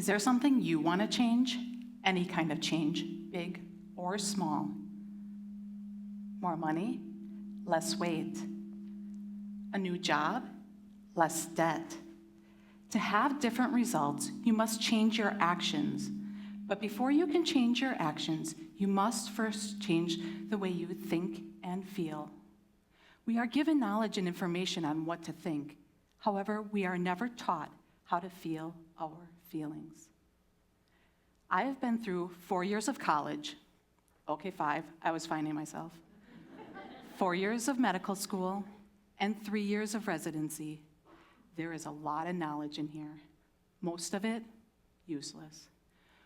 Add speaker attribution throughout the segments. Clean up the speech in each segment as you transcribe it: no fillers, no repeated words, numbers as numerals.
Speaker 1: Is there something you want to change? Any kind of change, big or small. More money, less weight. A new job, less debt. To have different results, you must change your actions. But before you can change your actions, you must first change the way you think and feel. We are given knowledge and information on what to think. However, we are never taught how to feel our feelings. I have been through 4 years of college. Okay, 5, I was finding myself. 4 years of medical school and 3 years of residency. There is a lot of knowledge in here. Most of it, useless.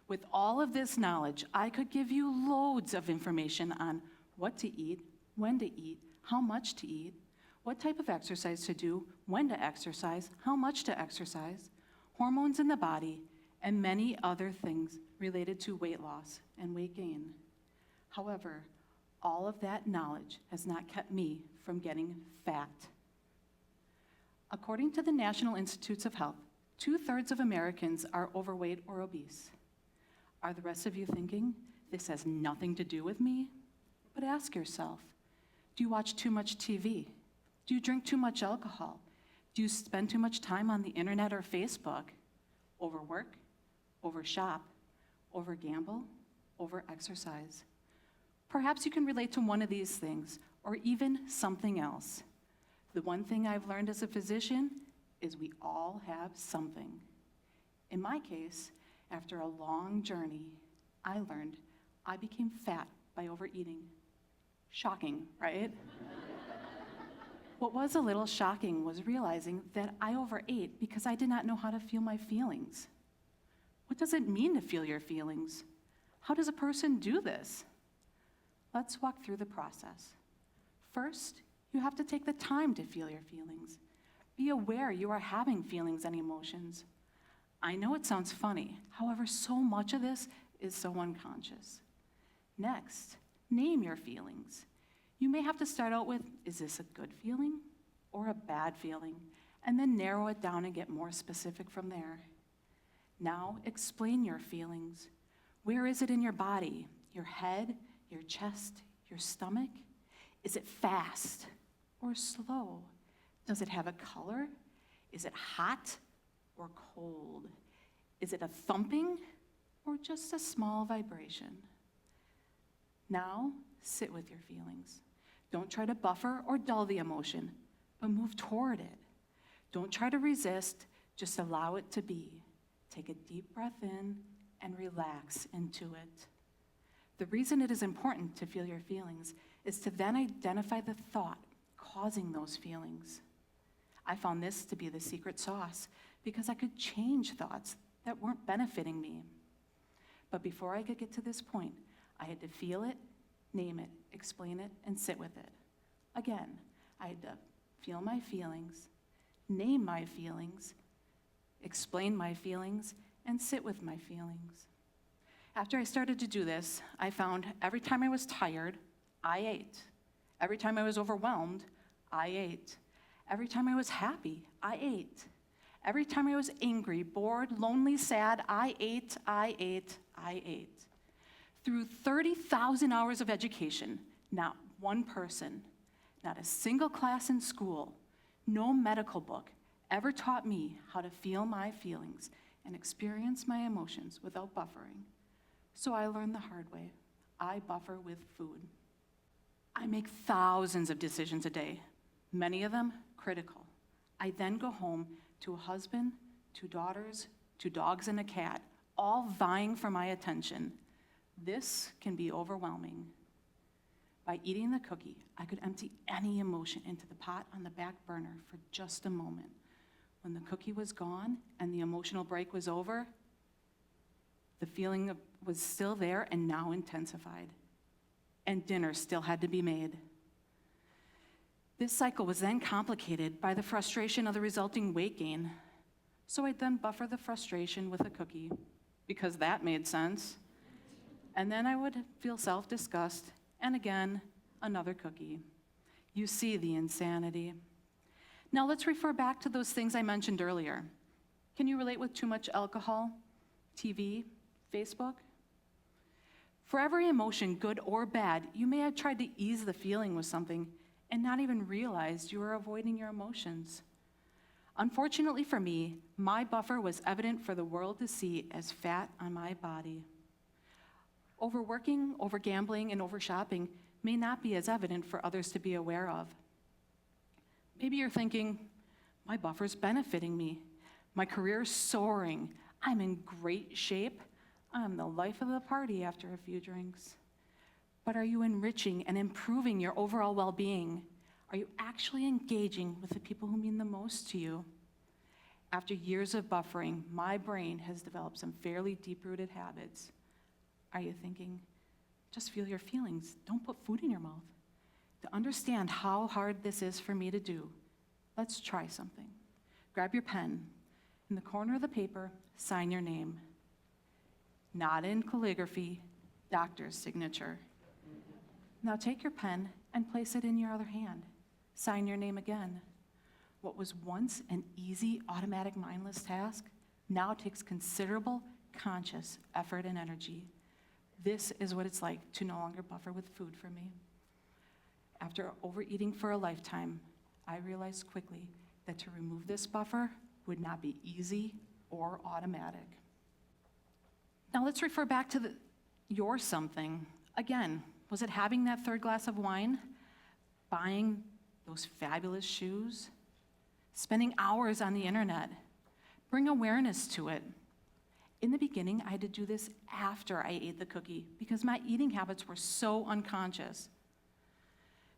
Speaker 1: With all of this knowledge, I could give you loads of information on what to eat, when to eat, how much to eat, what type of exercise to do, when to exercise, how much to exercise, hormones in the body, and many other things related to weight loss and weight gain. However, all of that knowledge has not kept me from getting fat. According to the National Institutes of Health, 2/3 of Americans are overweight or obese. Are the rest of you thinking, this has nothing to do with me? But ask yourself, do you watch too much TV? Do you drink too much alcohol? Do you spend too much time on the internet or Facebook? Overwork, overshop, overgamble, overexercise. Perhaps you can relate to one of these things, or even something else. The one thing I've learned as a physician is we all have something. In my case, after a long journey, I learned I became fat by overeating. Shocking, right? What was a little shocking was realizing that I overate because I did not know how to feel my feelings. What does it mean to feel your feelings? How does a person do this? Let's walk through the process. First, you have to take the time to feel your feelings. Be aware you are having feelings and emotions. I know it sounds funny, however, so much of this is so unconscious. Next, name your feelings. You may have to start out with, is this a good feeling or a bad feeling? And then narrow it down and get more specific from there. Now, explain your feelings. Where is it in your body? Your head, your chest, your stomach? Is it fast or slow? Does it have a color? Is it hot or cold? Is it a thumping or just a small vibration? Now, sit with your feelings. Don't try to buffer or dull the emotion, but move toward it. Don't try to resist, just allow it to be. Take a deep breath in and relax into it. The reason it is important to feel your feelings is to then identify the thought causing those feelings. I found this to be the secret sauce because I could change thoughts that weren't benefiting me. But before I could get to this point, I had to feel it, name it, explain it, and sit with it. Again, I had to feel my feelings, name my feelings, explain my feelings, and sit with my feelings. After I started to do this, I found every time I was tired, I ate. Every time I was overwhelmed, I ate. Every time I was happy, I ate. Every time I was angry, bored, lonely, sad, I ate, I ate, I ate. Through 30,000 hours of education, not one person, not a single class in school, no medical book ever taught me how to feel my feelings and experience my emotions without buffering. So I learned the hard way. I buffer with food. I make thousands of decisions a day, many of them critical. I then go home to a husband, 2 daughters, 2 dogs, and a cat, all vying for my attention. This can be overwhelming. By eating the cookie, I could empty any emotion into the pot on the back burner for just a moment. When the cookie was gone and the emotional break was over, the feeling was still there and now intensified. And dinner still had to be made. This cycle was then complicated by the frustration of the resulting weight gain. So I'd then buffer the frustration with a cookie, because that made sense. And then I would feel self-disgust, and again, another cookie. You see the insanity. Now let's refer back to those things I mentioned earlier. Can you relate with too much alcohol? TV, Facebook? For every emotion, good or bad, you may have tried to ease the feeling with something and not even realized you were avoiding your emotions. Unfortunately for me, my buffer was evident for the world to see as fat on my body. Overworking, overgambling, and overshopping may not be as evident for others to be aware of. Maybe you're thinking, my buffer's benefiting me. My career's soaring. I'm in great shape. I'm the life of the party after a few drinks. But are you enriching and improving your overall well-being? Are you actually engaging with the people who mean the most to you? After years of buffering, my brain has developed some fairly deep-rooted habits. Are you thinking, just feel your feelings, don't put food in your mouth? To understand how hard this is for me to do, let's try something. Grab your pen. In the corner of the paper, sign your name. Not in calligraphy, doctor's signature. Now take your pen and place it in your other hand. Sign your name again. What was once an easy, automatic, mindless task now takes considerable, conscious effort and energy. This is what it's like to no longer buffer with food for me. After overeating for a lifetime, I realized quickly that to remove this buffer would not be easy or automatic. Now let's refer back to your something. Again, was it having that third glass of wine? Buying those fabulous shoes? Spending hours on the internet? Bring awareness to it. In the beginning, I had to do this after I ate the cookie because my eating habits were so unconscious.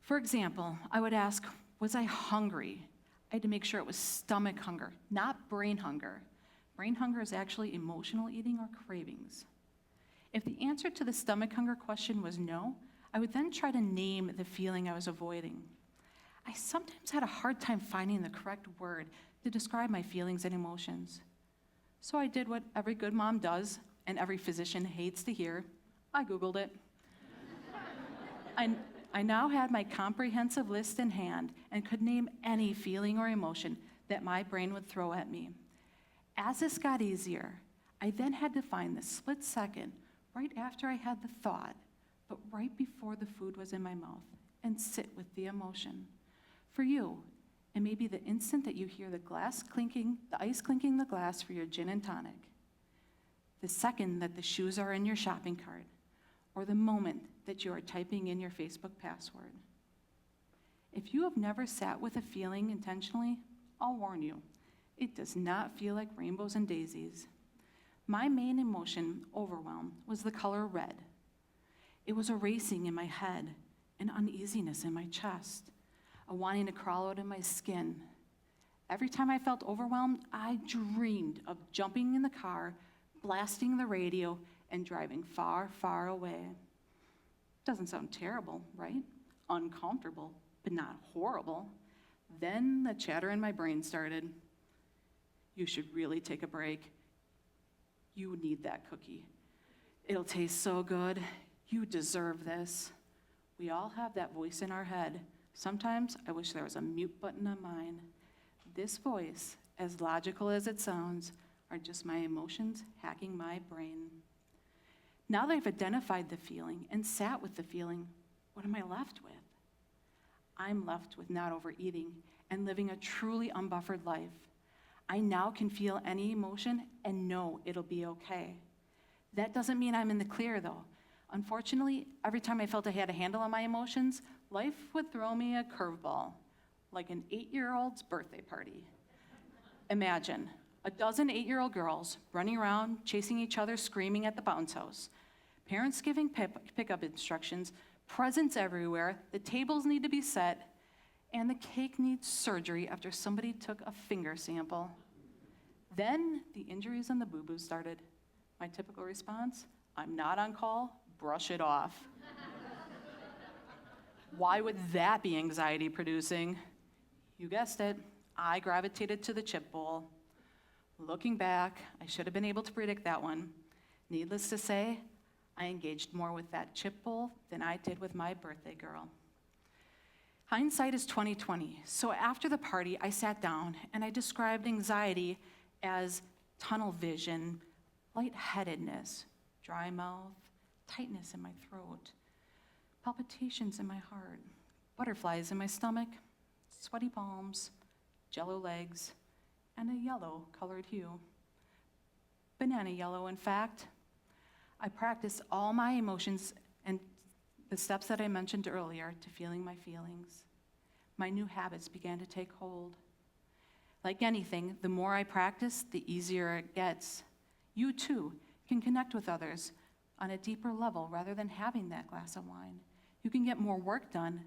Speaker 1: For example, I would ask, was I hungry? I had to make sure it was stomach hunger, not brain hunger. Brain hunger is actually emotional eating or cravings. If the answer to the stomach hunger question was no, I would then try to name the feeling I was avoiding. I sometimes had a hard time finding the correct word to describe my feelings and emotions. So I did what every good mom does and every physician hates to hear. I Googled it. I now had my comprehensive list in hand and could name any feeling or emotion that my brain would throw at me. As this got easier, I then had to find the split second right after I had the thought, but right before the food was in my mouth, and sit with the emotion. For you, it may be the instant that you hear the ice clinking the glass for your gin and tonic, the second that the shoes are in your shopping cart, or the moment that you are typing in your Facebook password. If you have never sat with a feeling intentionally, I'll warn you, it does not feel like rainbows and daisies. My main emotion, overwhelm, was the color red. It was a racing in my head, an uneasiness in my chest, a wanting to crawl out of my skin. Every time I felt overwhelmed, I dreamed of jumping in the car, blasting the radio, and driving far, far away. Doesn't sound terrible, right? Uncomfortable, but not horrible. Then the chatter in my brain started. You should really take a break. You need that cookie. It'll taste so good. You deserve this. We all have that voice in our head. Sometimes I wish there was a mute button on mine. This voice, as logical as it sounds, are just my emotions hacking my brain. Now that I've identified the feeling and sat with the feeling, what am I left with? I'm left with not overeating and living a truly unbuffered life. I now can feel any emotion and know it'll be okay. That doesn't mean I'm in the clear, though. Unfortunately, every time I felt I had a handle on my emotions, life would throw me a curveball, like an 8-year-old's birthday party. Imagine a dozen 8-year-old girls running around, chasing each other, screaming at the bounce house. Parents giving pickup instructions, presents everywhere, the tables need to be set, and the cake needs surgery after somebody took a finger sample. Then the injuries and the boo-boos started. My typical response, I'm not on call, brush it off. Why would that be anxiety producing? You guessed it, I gravitated to the chip bowl. Looking back, I should have been able to predict that one. Needless to say, I engaged more with that chip bowl than I did with my birthday girl. Hindsight is 20/20. So after the party, I sat down and I described anxiety as tunnel vision, lightheadedness, dry mouth, tightness in my throat, palpitations in my heart, butterflies in my stomach, sweaty palms, jello legs, and a yellow-colored hue. Banana yellow, in fact. I practice all my emotions and the steps that I mentioned earlier to feeling my feelings. My new habits began to take hold. Like anything, the more I practice, the easier it gets. You, too, can connect with others on a deeper level rather than having that glass of wine. You can get more work done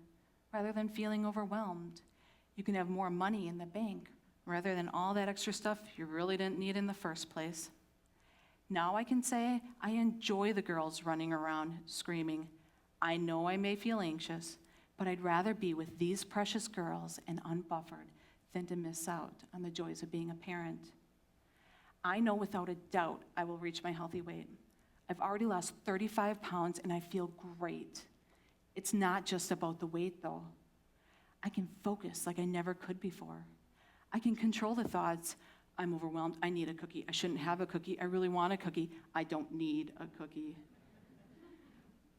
Speaker 1: rather than feeling overwhelmed. You can have more money in the bank rather than all that extra stuff you really didn't need in the first place. Now I can say I enjoy the girls running around screaming. I know I may feel anxious, but I'd rather be with these precious girls and unbuffered than to miss out on the joys of being a parent. I know without a doubt I will reach my healthy weight. I've already lost 35 pounds and I feel great. It's not just about the weight though. I can focus like I never could before. I can control the thoughts. I'm overwhelmed, I need a cookie. I shouldn't have a cookie, I really want a cookie. I don't need a cookie.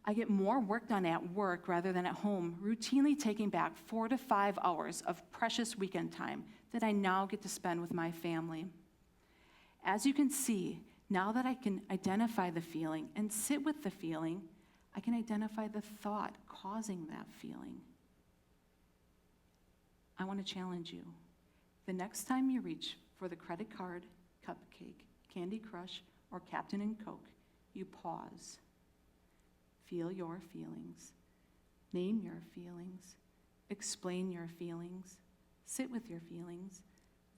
Speaker 1: I get more work done at work rather than at home, routinely taking back 4 to 5 hours of precious weekend time that I now get to spend with my family. As you can see, now that I can identify the feeling and sit with the feeling, I can identify the thought causing that feeling. I want to challenge you. The next time you reach for the credit card, cupcake, Candy Crush, or Captain and Coke, you pause. Feel your feelings. Name your feelings. Explain your feelings. Sit with your feelings.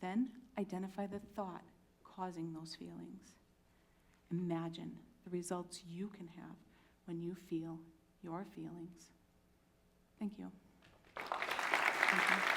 Speaker 1: Then identify the thought causing those feelings. Imagine the results you can have when you feel your feelings. Thank you. Thank you.